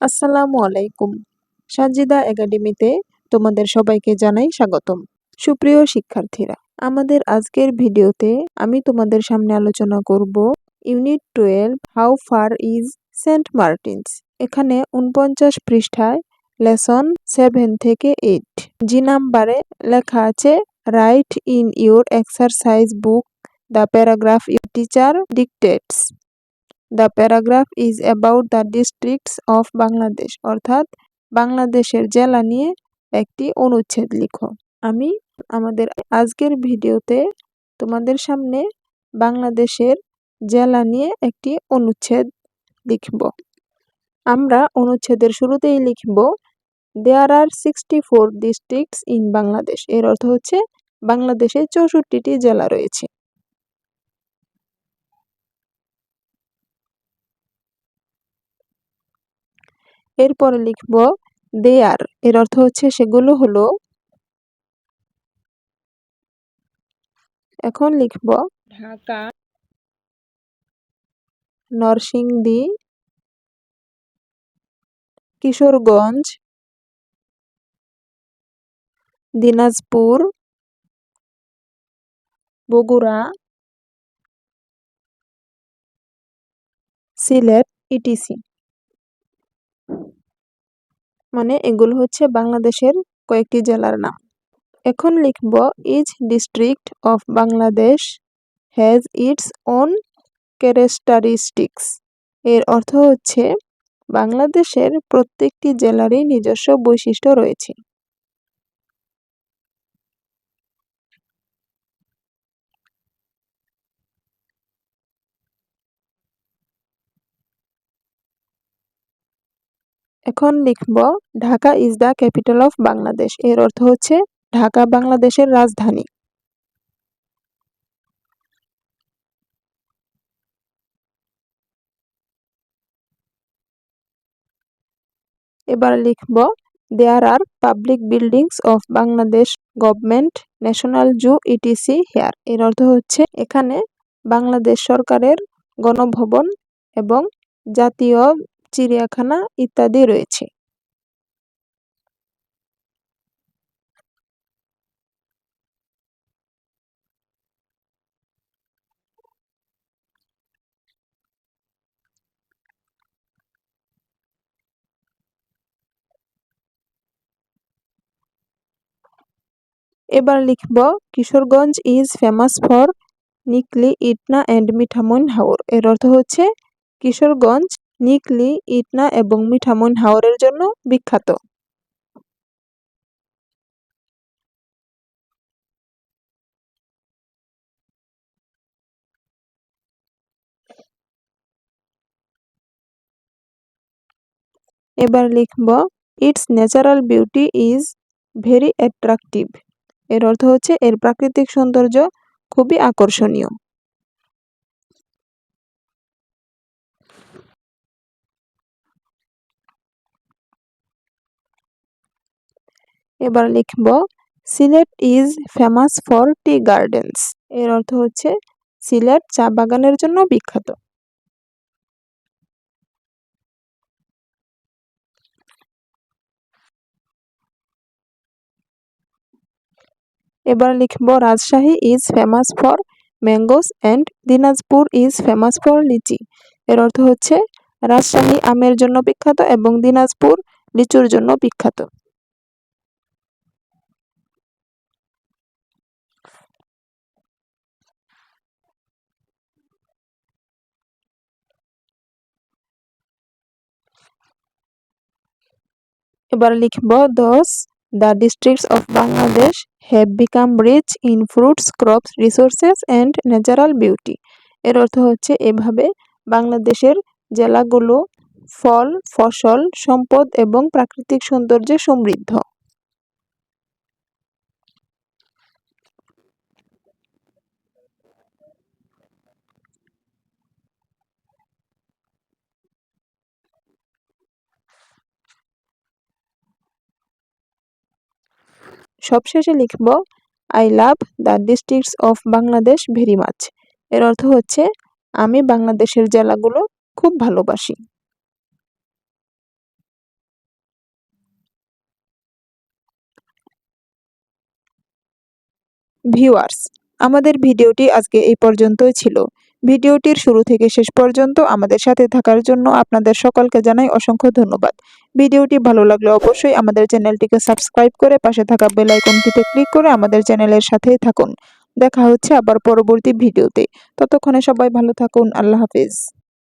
আসসালামু আলাইকুম। সানজিদা একাডেমিতে তোমাদের সবাইকে জানাই স্বাগতম। সুপ্রিয় শিক্ষার্থীরা, আমাদের আজকের ভিডিওতে আমি তোমাদের সামনে আলোচনা করব unit 12 how far is Saint Martin's. এখানে 49 পৃষ্ঠায় লেসন 7 থেকে 8 জি নাম্বারে লেখা আছে right in your exercise book the paragraph your teacher ডিকটেটস। The paragraph is about the districts of Bangladesh, অর্থাৎ বাংলাদেশের জেলা নিয়ে একটি অনুচ্ছেদ লিখো। আমি আমাদের আজকের ভিডিওতে তোমাদের সামনে বাংলাদেশের জেলা নিয়ে একটি অনুচ্ছেদ লিখব। আমরা অনুচ্ছেদের শুরুতেই লিখব there R 64 districts in Bangladesh. এর অর্থ হচ্ছে বাংলাদেশে 64টি জেলা রয়েছে। এরপরে লিখব দেয়ার, এর অর্থ হচ্ছে সেগুলো হলো। এখন লিখব ঢাকা, নরসিংদী, কিশোরগঞ্জ, দিনাজপুর, বগুড়া, সিলেট ইটিসি। মানে এগুলো হচ্ছে বাংলাদেশের কয়েকটি জেলার নাম। এখন লিখব each district of Bangladesh has its own characteristics. এর অর্থ হচ্ছে বাংলাদেশের প্রত্যেকটি জেলারই নিজস্ব বৈশিষ্ট্য রয়েছে। এখন লিখব Dhaka is the capital of Bangladesh. এর অর্থ হচ্ছে ঢাকা বাংলাদেশের রাজধানী। এবার লিখব there are public buildings of Bangladesh government, national zoo etc here. এর অর্থ হচ্ছে এখানে বাংলাদেশ সরকারের গণভবন এবং জাতীয় চিড়িয়াখানা ইত্যাদি রয়েছে। এবার লিখব Kishoreganj is famous for Nikli, Itna and Mithamain হাওর। এর অর্থ হচ্ছে কিশোরগঞ্জ নিকলি, ইটনা এবং মিঠামইন হাওরের জন্য বিখ্যাত। এবার লিখব it's natural beauty is very attractive. এর অর্থ হচ্ছে এর প্রাকৃতিক সৌন্দর্য খুবই আকর্ষণীয়। এবার লিখব Sylhet is famous for T gardens. এর অর্থ হচ্ছে সিলেট চা বাগানের জন্য বিখ্যাত। এবার লিখব Rajshahi is famous for mangoes and Dinajpur is famous for lychee. এর অর্থ হচ্ছে রাজশাহী আমের জন্য বিখ্যাত এবং দিনাজপুর লিচুর জন্য বিখ্যাত। এবার লিখব thus the districts of Bangladesh have become rich in fruits, crops, resources and natural beauty. এর অর্থ হচ্ছে এভাবে বাংলাদেশের জেলাগুলো ফল, ফসল, সম্পদ এবং প্রাকৃতিক সৌন্দর্যে সমৃদ্ধ। সবশেষে লিখব I love the districts of Bangladesh very much. এর অর্থ হচ্ছে আমি বাংলাদেশের জেলাগুলো খুব ভালোবাসি। ভিউয়ার্স, আমাদের ভিডিওটি আজকে এই পর্যন্তই ছিল। ভিডিওটির শুরু থেকে শেষ পর্যন্ত আমাদের সাথে থাকার জন্য আপনাদের সকলকে জানাই অসংখ্য ধন্যবাদ। ভিডিওটি ভালো লাগলে অবশ্যই আমাদের চ্যানেলটিকে সাবস্ক্রাইব করে পাশে থাকা বেল আইকনটিতে ক্লিক করে আমাদের চ্যানেলের সাথেই থাকুন। দেখা হচ্ছে আবার পরবর্তী ভিডিওতে। ততক্ষণে সবাই ভালো থাকুন। আল্লাহ হাফেজ।